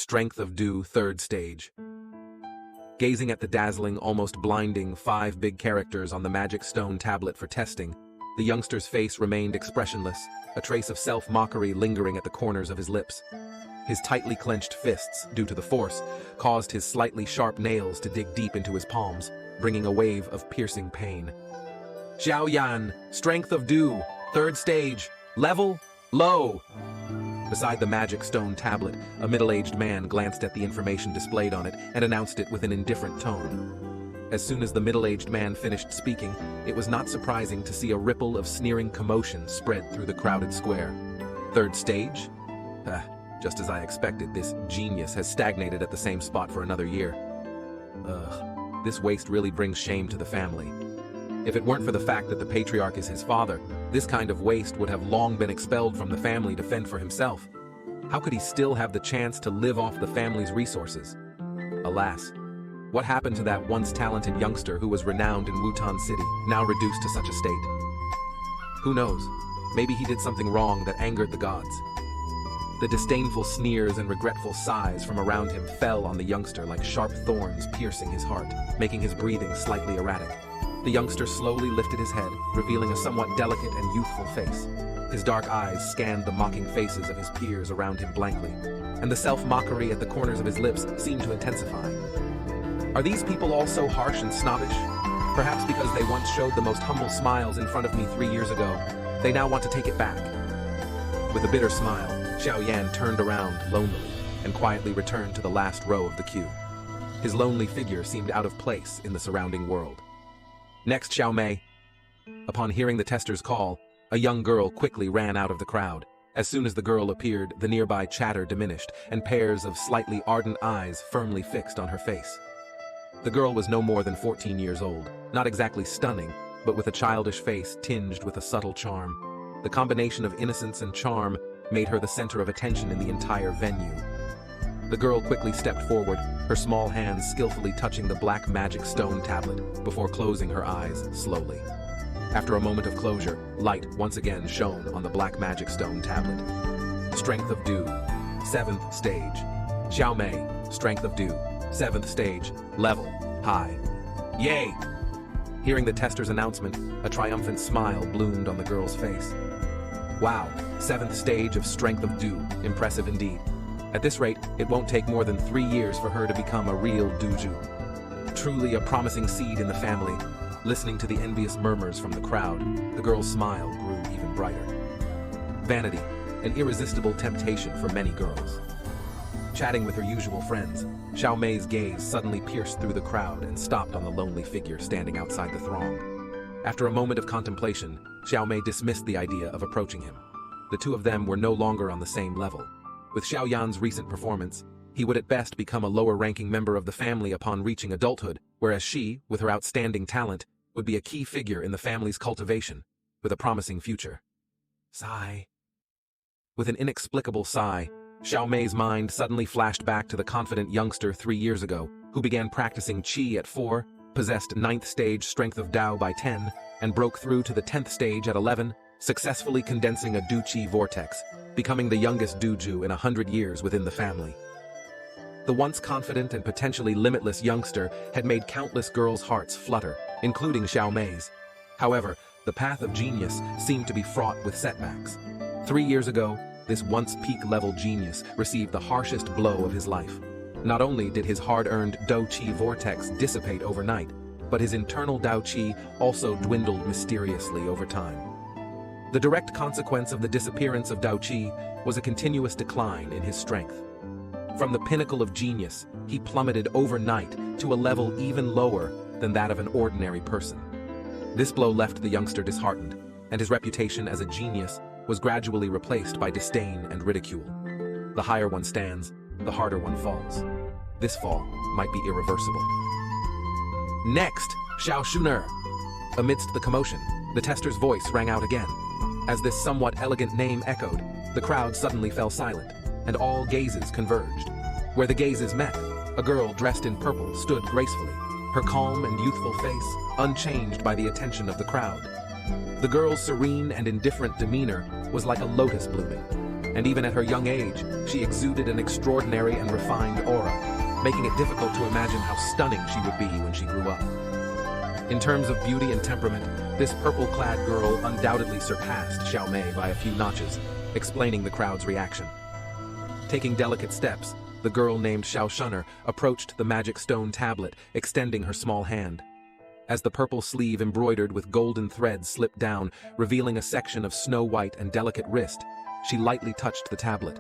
Strength of Dew, third stage. Gazing at the dazzling, almost blinding 5 big characters on the magic stone tablet for testing, the youngster's face remained expressionless, a trace of self-mockery lingering at the corners of his lips. His tightly clenched fists, due to the force, caused his slightly sharp nails to dig deep into his palms, bringing a wave of piercing pain. Xiaoyan, Strength of Dew, third stage, level, low. Beside the magic stone tablet, a middle-aged man glanced at the information displayed on it and announced it with an indifferent tone. As soon as the middle-aged man finished speaking, it was not surprising to see a ripple of sneering commotion spread through the crowded square. Third stage? Just as I expected, this genius has stagnated at the same spot for another year. This waste really brings shame to the family. If it weren't for the fact that the patriarch is his father, this kind of waste would have long been expelled from the family to fend for himself. How could he still have the chance to live off the family's resources? Alas, what happened to that once talented youngster who was renowned in Wutan City, now reduced to such a state? Who knows? Maybe he did something wrong that angered the gods. The disdainful sneers and regretful sighs from around him fell on the youngster like sharp thorns piercing his heart, making his breathing slightly erratic. The youngster slowly lifted his head, revealing a somewhat delicate and youthful face. His dark eyes scanned the mocking faces of his peers around him blankly, and the self-mockery at the corners of his lips seemed to intensify. Are these people all so harsh and snobbish? Perhaps because they once showed the most humble smiles in front of me 3 years ago, they now want to take it back. With a bitter smile, Xiaoyan turned around lonely and quietly returned to the last row of the queue. His lonely figure seemed out of place in the surrounding world. Next, Xiaomei. Upon hearing the tester's call, a young girl quickly ran out of the crowd. As soon as the girl appeared, the nearby chatter diminished, and pairs of slightly ardent eyes firmly fixed on her face. The girl was no more than 14 years old, not exactly stunning, but with a childish face tinged with a subtle charm. The combination of innocence and charm made her the center of attention in the entire venue. The girl quickly stepped forward, her small hands skillfully touching the black magic stone tablet, before closing her eyes slowly. After a moment of closure, light once again shone on the black magic stone tablet. Strength of Dew, 7th stage. Xiaomei, Strength of Dew, 7th stage, level, high. Yay! Hearing the tester's announcement, a triumphant smile bloomed on the girl's face. Wow, 7th stage of Strength of Dew, impressive indeed. At this rate, it won't take more than 3 years for her to become a real Duju. Truly a promising seed in the family. Listening to the envious murmurs from the crowd, the girl's smile grew even brighter. Vanity, an irresistible temptation for many girls. Chatting with her usual friends, Xiaomei's gaze suddenly pierced through the crowd and stopped on the lonely figure standing outside the throng. After a moment of contemplation, Xiaomei dismissed the idea of approaching him. The two of them were no longer on the same level. With Xiaoyan's recent performance, he would at best become a lower-ranking member of the family upon reaching adulthood, whereas she, with her outstanding talent, would be a key figure in the family's cultivation, with a promising future. Sigh. With an inexplicable sigh, Xiaomei's mind suddenly flashed back to the confident youngster 3 years ago, who began practicing Qi at 4, possessed 9th stage Strength of Dao by 10, and broke through to the 10th stage at 11, successfully condensing a Du Qi vortex, becoming the youngest Duju in 100 years within the family. The once confident and potentially limitless youngster had made countless girls' hearts flutter, including Xiaomei's. However, the path of genius seemed to be fraught with setbacks. 3 years ago, this once peak-level genius received the harshest blow of his life. Not only did his hard-earned Dao Qi vortex dissipate overnight, but his internal Dao Qi also dwindled mysteriously over time. The direct consequence of the disappearance of Dao Qi was a continuous decline in his strength. From the pinnacle of genius, he plummeted overnight to a level even lower than that of an ordinary person. This blow left the youngster disheartened, and his reputation as a genius was gradually replaced by disdain and ridicule. The higher one stands, the harder one falls. This fall might be irreversible. Next, Xiao Shuner. Amidst the commotion, the tester's voice rang out again. As this somewhat elegant name echoed, the crowd suddenly fell silent, and all gazes converged. Where the gazes met, a girl dressed in purple stood gracefully, her calm and youthful face unchanged by the attention of the crowd. The girl's serene and indifferent demeanor was like a lotus blooming. and even at her young age, she exuded an extraordinary and refined aura, making it difficult to imagine how stunning she would be when she grew up. In terms of beauty and temperament, this purple-clad girl undoubtedly surpassed Xiao Mei by a few notches, explaining the crowd's reaction. Taking delicate steps, the girl named Xiao Shunner approached the magic stone tablet, extending her small hand. As the purple sleeve embroidered with golden threads slipped down, revealing a section of snow-white and delicate wrist, she lightly touched the tablet.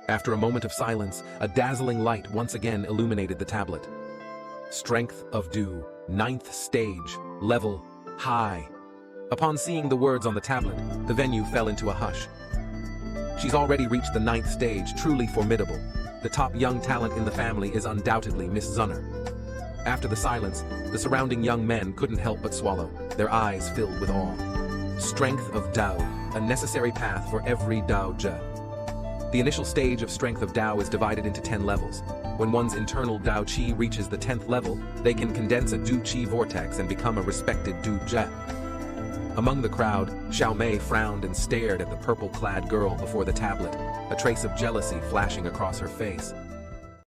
After a moment of silence, a dazzling light once again illuminated the tablet. Strength of Dew, 9th stage, level, high. Upon seeing the words on the tablet, the venue fell into a hush. She's already reached the 9th stage, truly formidable. The top young talent in the family is undoubtedly Miss Zunner. After the silence, the surrounding young men couldn't help but swallow, their eyes filled with awe. Strength of Dao, a necessary path for every Dao Zhe. The initial stage of Strength of Dao is divided into 10 levels. When one's internal Dao Qi reaches the 10th level, they can condense a Du Qi vortex and become a respected Du Zhe. Among the crowd, Xiao Mei frowned and stared at the purple-clad girl before the tablet, a trace of jealousy flashing across her face.